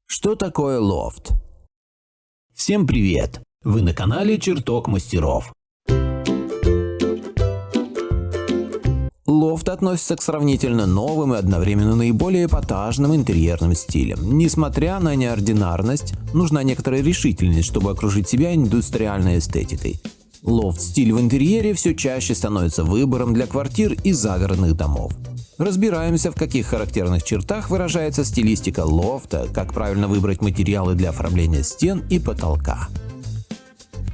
Что такое лофт? Всем привет! Вы на канале Чертог Мастеров. Лофт относится к сравнительно новым и одновременно наиболее эпатажным интерьерным стилям. Несмотря на неординарность, нужна некоторая решительность, чтобы окружить себя индустриальной эстетикой. Лофт-стиль в интерьере все чаще становится выбором для квартир и загородных домов. Разбираемся, в каких характерных чертах выражается стилистика лофта, как правильно выбрать материалы для оформления стен и потолка.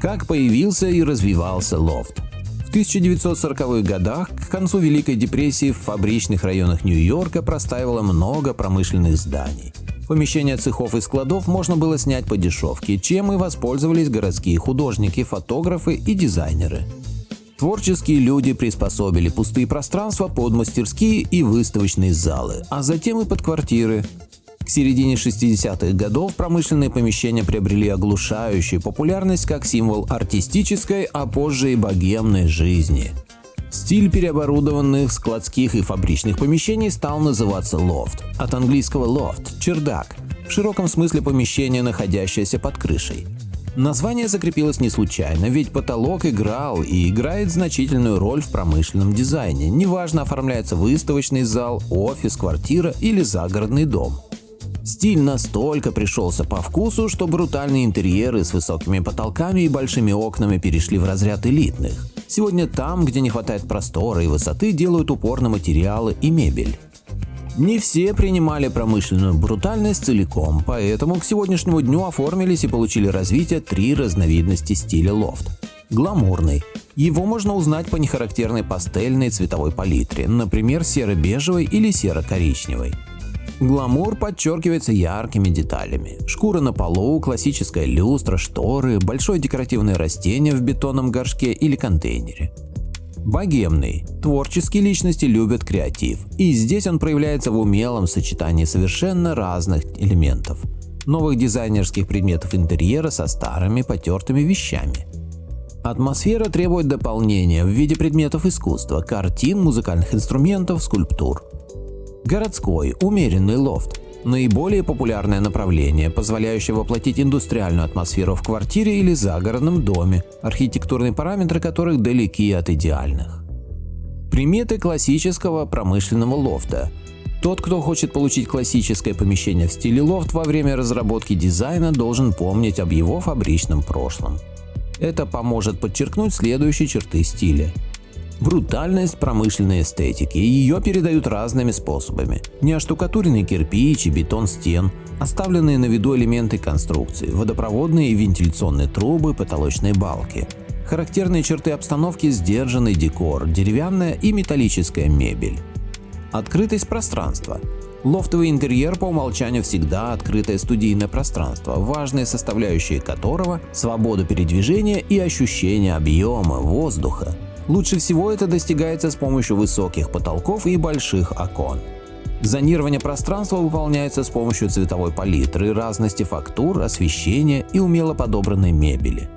Как появился и развивался лофт? В 1940-х годах, к концу Великой депрессии, в фабричных районах Нью-Йорка простаивало много промышленных зданий. Помещения цехов и складов можно было снять по дешевке, чем и воспользовались городские художники, фотографы и дизайнеры. Творческие люди приспособили пустые пространства под мастерские и выставочные залы, а затем и под квартиры. К середине 60-х годов промышленные помещения приобрели оглушающую популярность как символ артистической, а позже и богемной жизни. Стиль переоборудованных складских и фабричных помещений стал называться лофт, от английского loft – чердак, в широком смысле помещение, находящееся под крышей. Название закрепилось не случайно, ведь потолок играл и играет значительную роль в промышленном дизайне, неважно, оформляется выставочный зал, офис, квартира или загородный дом. Стиль настолько пришелся по вкусу, что брутальные интерьеры с высокими потолками и большими окнами перешли в разряд элитных. Сегодня там, где не хватает простора и высоты, делают упор на материалы и мебель. Не все принимали промышленную брутальность целиком, поэтому к сегодняшнему дню оформились и получили развитие три разновидности стиля лофт. Гламурный. Его можно узнать по нехарактерной пастельной цветовой палитре, например, серо-бежевой или серо-коричневой. Гламур подчеркивается яркими деталями. Шкура на полу, классическая люстра, шторы, большое декоративное растение в бетонном горшке или контейнере. Богемный. Творческие личности любят креатив, и здесь он проявляется в умелом сочетании совершенно разных элементов. Новых дизайнерских предметов интерьера со старыми потертыми вещами. Атмосфера требует дополнения в виде предметов искусства, картин, музыкальных инструментов, скульптур. Городской, умеренный лофт. Наиболее популярное направление, позволяющее воплотить индустриальную атмосферу в квартире или загородном доме, архитектурные параметры которых далеки от идеальных. Приметы классического промышленного лофта. Тот, кто хочет получить классическое помещение в стиле лофт во время разработки дизайна, должен помнить об его фабричном прошлом. Это поможет подчеркнуть следующие черты стиля. Брутальность промышленной эстетики. Ее передают разными способами. Неоштукатуренный кирпич и бетон стен, оставленные на виду элементы конструкции, водопроводные и вентиляционные трубы, потолочные балки. Характерные черты обстановки – сдержанный декор, деревянная и металлическая мебель. Открытость пространства. Лофтовый интерьер по умолчанию всегда открытое студийное пространство, важные составляющие которого – свобода передвижения и ощущение объема, воздуха. Лучше всего это достигается с помощью высоких потолков и больших окон. Зонирование пространства выполняется с помощью цветовой палитры, разности фактур, освещения и умело подобранной мебели.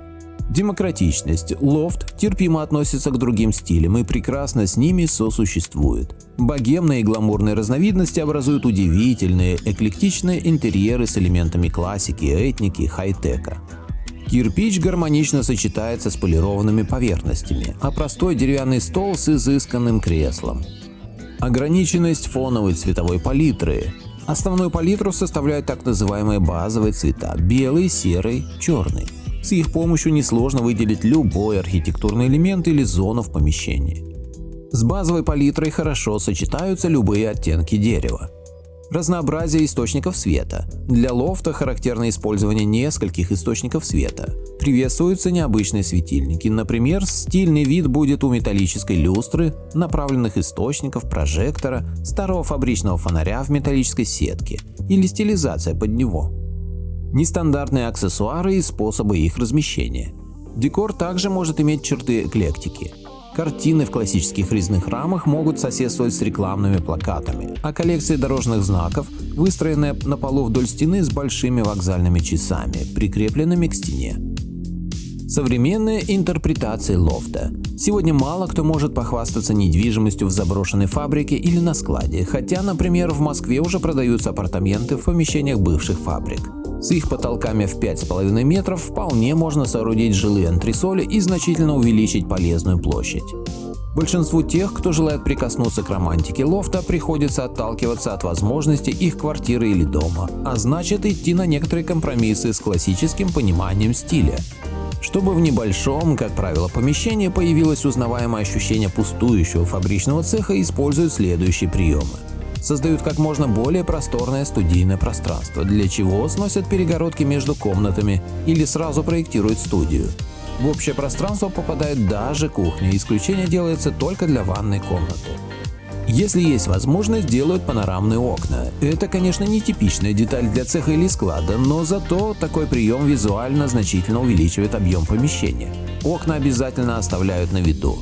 Демократичность. Лофт терпимо относится к другим стилям и прекрасно с ними сосуществует. Богемные и гламурные разновидности образуют удивительные, эклектичные интерьеры с элементами классики, этники, хай-тека. Кирпич гармонично сочетается с полированными поверхностями, а простой деревянный стол с изысканным креслом. Ограниченность фоновой цветовой палитры. Основную палитру составляют так называемые базовые цвета – белый, серый, черный. С их помощью несложно выделить любой архитектурный элемент или зону в помещении. С базовой палитрой хорошо сочетаются любые оттенки дерева. Разнообразие источников света. Для лофта характерно использование нескольких источников света. Приветствуются необычные светильники. Например, стильный вид будет у металлической люстры, направленных источников, прожектора, старого фабричного фонаря в металлической сетке или стилизация под него. Нестандартные аксессуары и способы их размещения. Декор также может иметь черты эклектики. Картины в классических резных рамах могут соседствовать с рекламными плакатами, а коллекция дорожных знаков, выстроенная на полу вдоль стены с большими вокзальными часами, прикрепленными к стене. Современная интерпретация лофта. Сегодня мало кто может похвастаться недвижимостью в заброшенной фабрике или на складе, хотя, например, в Москве уже продаются апартаменты в помещениях бывших фабрик. С их потолками в 5,5 метров вполне можно соорудить жилые антресоли и значительно увеличить полезную площадь. Большинству тех, кто желает прикоснуться к романтике лофта, приходится отталкиваться от возможностей их квартиры или дома, а значит идти на некоторые компромиссы с классическим пониманием стиля. Чтобы в небольшом, как правило, помещении появилось узнаваемое ощущение пустующего фабричного цеха, используют следующие приемы. Создают как можно более просторное студийное пространство, для чего сносят перегородки между комнатами или сразу проектируют студию. В общее пространство попадает даже кухня, исключение делается только для ванной комнаты. Если есть возможность, делают панорамные окна. Это, конечно, не типичная деталь для цеха или склада, но зато такой прием визуально значительно увеличивает объем помещения. Окна обязательно оставляют на виду.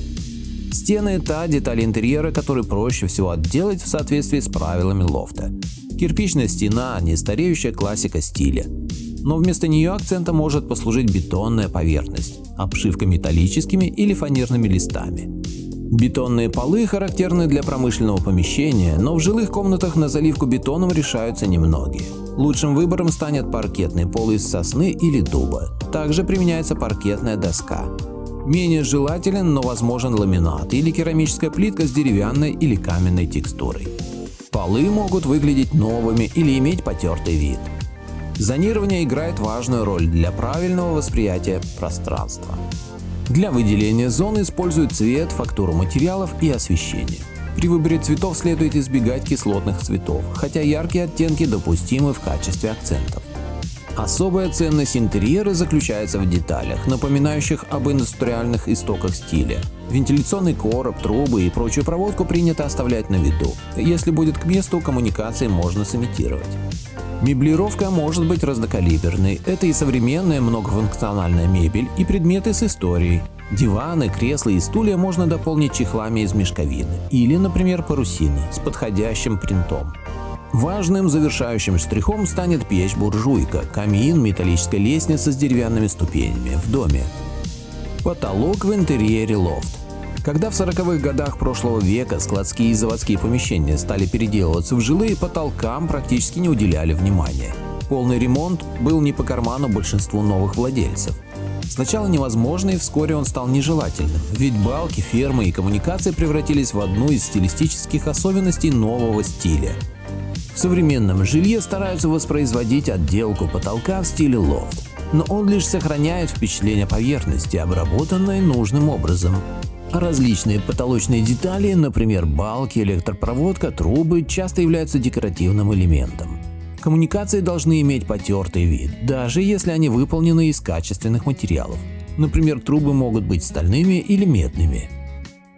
Стены – та деталь интерьера, которую проще всего отделать в соответствии с правилами лофта. Кирпичная стена – нестареющая классика стиля. Но вместо нее акцентом может послужить бетонная поверхность, обшивка металлическими или фанерными листами. Бетонные полы характерны для промышленного помещения, но в жилых комнатах на заливку бетоном решаются немногие. Лучшим выбором станет паркетный пол из сосны или дуба. Также применяется паркетная доска. Менее желателен, но возможен ламинат или керамическая плитка с деревянной или каменной текстурой. Полы могут выглядеть новыми или иметь потертый вид. Зонирование играет важную роль для правильного восприятия пространства. Для выделения зон используют цвет, фактуру материалов и освещение. При выборе цветов следует избегать кислотных цветов, хотя яркие оттенки допустимы в качестве акцентов. Особая ценность интерьера заключается в деталях, напоминающих об индустриальных истоках стиля. Вентиляционный короб, трубы и прочую проводку принято оставлять на виду. Если будет к месту, коммуникации можно сымитировать. Меблировка может быть разнокалиберной. Это и современная многофункциональная мебель, и предметы с историей. Диваны, кресла и стулья можно дополнить чехлами из мешковины или, например, парусины с подходящим принтом. Важным завершающим штрихом станет печь-буржуйка, камин, металлическая лестница с деревянными ступенями в доме. Потолок в интерьере лофт. Когда в 40-х годах прошлого века складские и заводские помещения стали переделываться в жилые, потолкам практически не уделяли внимания. Полный ремонт был не по карману большинству новых владельцев. Сначала невозможный, вскоре он стал нежелательным, ведь балки, фермы и коммуникации превратились в одну из стилистических особенностей нового стиля. В современном жилье стараются воспроизводить отделку потолка в стиле лофт, но он лишь сохраняет впечатление поверхности, обработанной нужным образом. А различные потолочные детали, например, балки, электропроводка, трубы, часто являются декоративным элементом. Коммуникации должны иметь потертый вид, даже если они выполнены из качественных материалов. Например, трубы могут быть стальными или медными.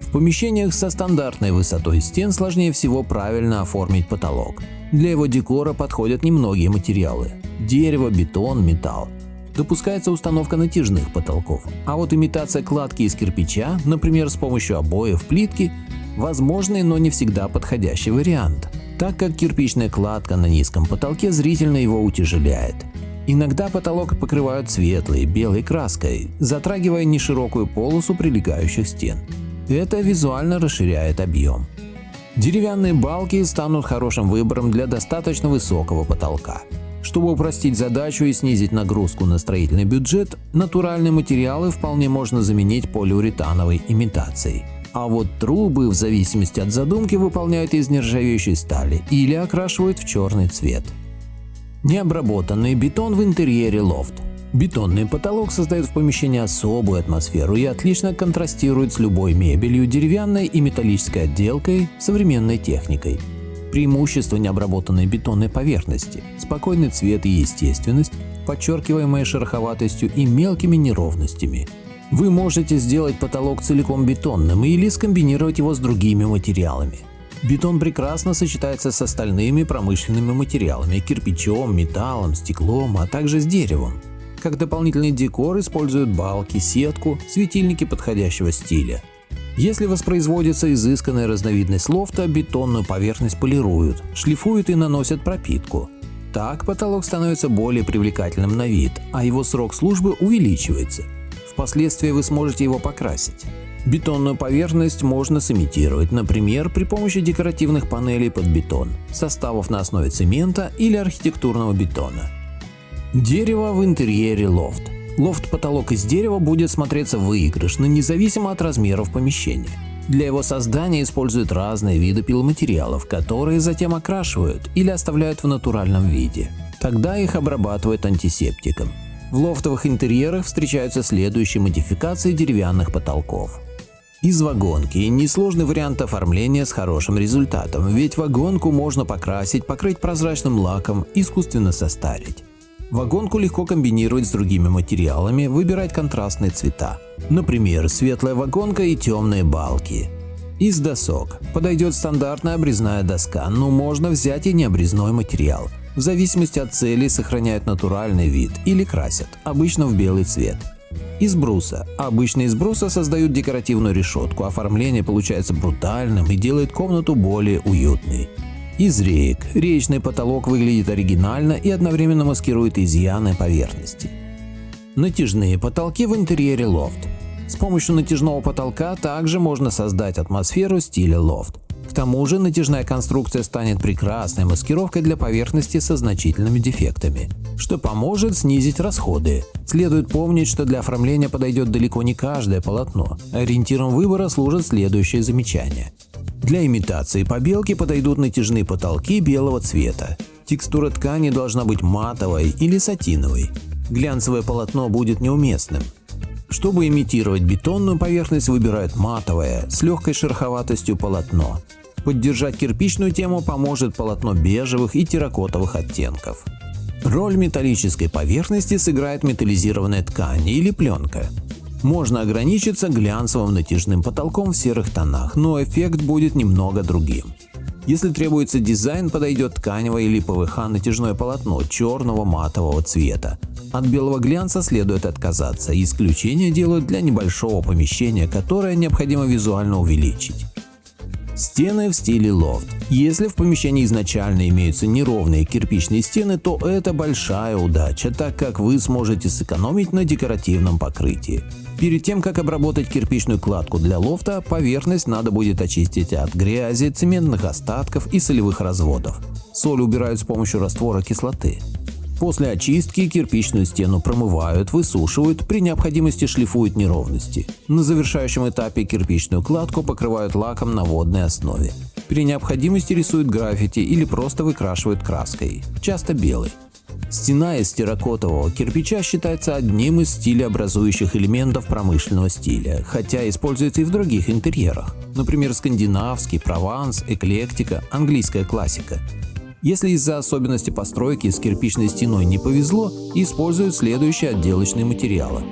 В помещениях со стандартной высотой стен сложнее всего правильно оформить потолок. Для его декора подходят немногие материалы – дерево, бетон, металл. Допускается установка натяжных потолков, а вот имитация кладки из кирпича, например, с помощью обоев, плитки, возможный, но не всегда подходящий вариант, так как кирпичная кладка на низком потолке зрительно его утяжеляет. Иногда потолок покрывают светлой, белой краской, затрагивая неширокую полосу прилегающих стен. Это визуально расширяет объем. Деревянные балки станут хорошим выбором для достаточно высокого потолка. Чтобы упростить задачу и снизить нагрузку на строительный бюджет, натуральные материалы вполне можно заменить полиуретановой имитацией. А вот трубы, в зависимости от задумки, выполняют из нержавеющей стали или окрашивают в черный цвет. Необработанный бетон в интерьере лофт. Бетонный потолок создает в помещении особую атмосферу и отлично контрастирует с любой мебелью, деревянной и металлической отделкой, современной техникой. Преимущество необработанной бетонной поверхности – спокойный цвет и естественность, подчеркиваемая шероховатостью и мелкими неровностями. Вы можете сделать потолок целиком бетонным или скомбинировать его с другими материалами. Бетон прекрасно сочетается с остальными промышленными материалами – кирпичом, металлом, стеклом, а также с деревом. Как дополнительный декор используют балки, сетку, светильники подходящего стиля. Если воспроизводится изысканная разновидность лофта, бетонную поверхность полируют, шлифуют и наносят пропитку. Так потолок становится более привлекательным на вид, а его срок службы увеличивается. В Впоследствии вы сможете его покрасить. Бетонную поверхность можно сымитировать, например, при помощи декоративных панелей под бетон, составов на основе цемента или архитектурного бетона. Дерево в интерьере лофт. Лофт-потолок из дерева будет смотреться выигрышно, независимо от размеров помещения. Для его создания используют разные виды пиломатериалов, которые затем окрашивают или оставляют в натуральном виде. Тогда их обрабатывают антисептиком. В лофтовых интерьерах встречаются следующие модификации деревянных потолков. Из вагонки – несложный вариант оформления с хорошим результатом, ведь вагонку можно покрасить, покрыть прозрачным лаком, искусственно состарить. Вагонку легко комбинировать с другими материалами, выбирать контрастные цвета. Например, светлая вагонка и темные балки. Из досок подойдет стандартная обрезная доска, но можно взять и необрезной материал. В зависимости от цели сохраняют натуральный вид или красят, обычно в белый цвет. Из бруса. Обычно из бруса создают декоративную решетку, оформление получается брутальным и делает комнату более уютной. Из реек. Реечный потолок выглядит оригинально и одновременно маскирует изъяны поверхности. Натяжные потолки в интерьере лофт. С помощью натяжного потолка также можно создать атмосферу стиля лофт. К тому же натяжная конструкция станет прекрасной маскировкой для поверхности со значительными дефектами, что поможет снизить расходы. Следует помнить, что для оформления подойдет далеко не каждое полотно. Ориентиром выбора служат следующие замечания. Для имитации побелки подойдут натяжные потолки белого цвета. Текстура ткани должна быть матовой или сатиновой. Глянцевое полотно будет неуместным. Чтобы имитировать бетонную поверхность, выбирают матовое, с легкой шероховатостью полотно. Поддержать кирпичную тему поможет полотно бежевых и терракотовых оттенков. Роль металлической поверхности сыграет металлизированная ткань или пленка. Можно ограничиться глянцевым натяжным потолком в серых тонах, но эффект будет немного другим. Если требуется дизайн, подойдет тканевое или ПВХ натяжное полотно черного матового цвета. От белого глянца следует отказаться, исключение делают для небольшого помещения, которое необходимо визуально увеличить. Стены в стиле лофт. Если в помещении изначально имеются неровные кирпичные стены, то это большая удача, так как вы сможете сэкономить на декоративном покрытии. Перед тем, как обработать кирпичную кладку для лофта, поверхность надо будет очистить от грязи, цементных остатков и солевых разводов. Соль убирают с помощью раствора кислоты. После очистки кирпичную стену промывают, высушивают, при необходимости шлифуют неровности. На завершающем этапе кирпичную кладку покрывают лаком на водной основе. При необходимости рисуют граффити или просто выкрашивают краской, часто белой. Стена из терракотового кирпича считается одним из стилеобразующих элементов промышленного стиля, хотя используется и в других интерьерах, например, скандинавский, прованс, эклектика, английская классика. Если из-за особенностей постройки с кирпичной стеной не повезло, используют следующие отделочные материалы.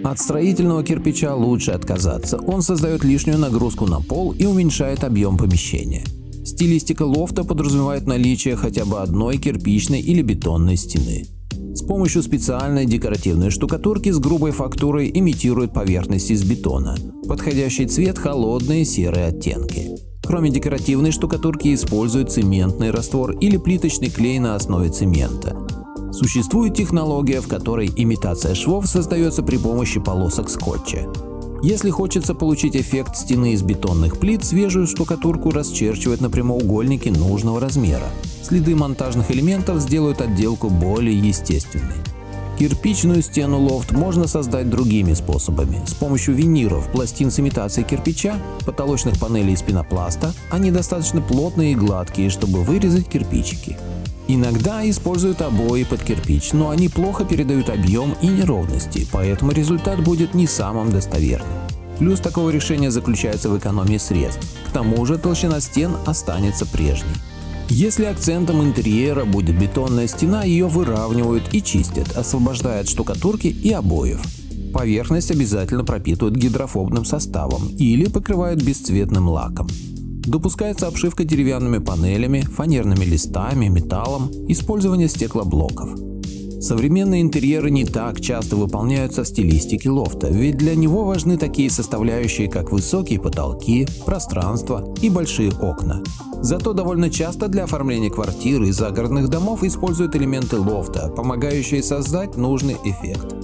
От строительного кирпича лучше отказаться, он создает лишнюю нагрузку на пол и уменьшает объем помещения. Стилистика лофта подразумевает наличие хотя бы одной кирпичной или бетонной стены. С помощью специальной декоративной штукатурки с грубой фактурой имитируют поверхность из бетона. Подходящий цвет – холодные серые оттенки. Кроме декоративной штукатурки используют цементный раствор или плиточный клей на основе цемента. Существует технология, в которой имитация швов создается при помощи полосок скотча. Если хочется получить эффект стены из бетонных плит, свежую штукатурку расчерчивают на прямоугольники нужного размера. Следы монтажных элементов сделают отделку более естественной. Кирпичную стену лофт можно создать другими способами. С помощью виниров, пластин с имитацией кирпича, потолочных панелей из пенопласта. Они достаточно плотные и гладкие, чтобы вырезать кирпичики. Иногда используют обои под кирпич, но они плохо передают объем и неровности, поэтому результат будет не самым достоверным. Плюс такого решения заключается в экономии средств. К тому же толщина стен останется прежней. Если акцентом интерьера будет бетонная стена, ее выравнивают и чистят, освобождая от штукатурки и обоев. Поверхность обязательно пропитывают гидрофобным составом или покрывают бесцветным лаком. Допускается обшивка деревянными панелями, фанерными листами, металлом, использование стеклоблоков. Современные интерьеры не так часто выполняются в стилистике лофта, ведь для него важны такие составляющие, как высокие потолки, пространство и большие окна. Зато довольно часто для оформления квартир и загородных домов используют элементы лофта, помогающие создать нужный эффект.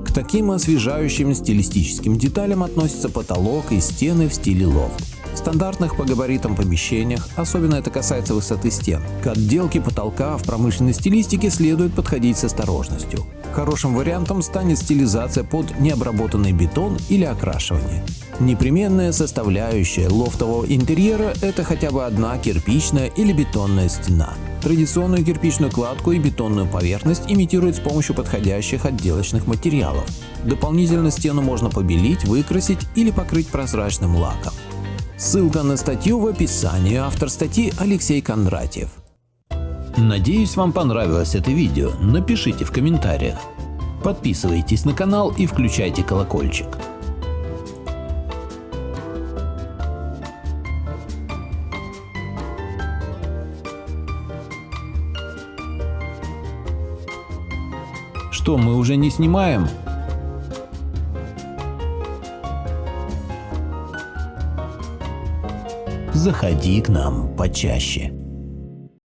К К таким освежающим стилистическим деталям относятся потолок и стены в стиле лофт. В стандартных по габаритам помещениях, особенно это касается высоты стен, к отделке потолка в промышленной стилистике следует подходить с осторожностью. Хорошим вариантом станет стилизация под необработанный бетон или окрашивание. Непременная составляющая лофтового интерьера – это хотя бы одна кирпичная или бетонная стена. Традиционную кирпичную кладку и бетонную поверхность имитируют с помощью подходящих отделочных материалов. Дополнительно стену можно побелить, выкрасить или покрыть прозрачным лаком. Ссылка на статью в описании. Автор статьи Алексей Кондратьев. Надеюсь, вам понравилось это видео. Напишите в комментариях. Подписывайтесь на канал и включайте колокольчик. Что, мы уже не снимаем? Заходи к нам почаще.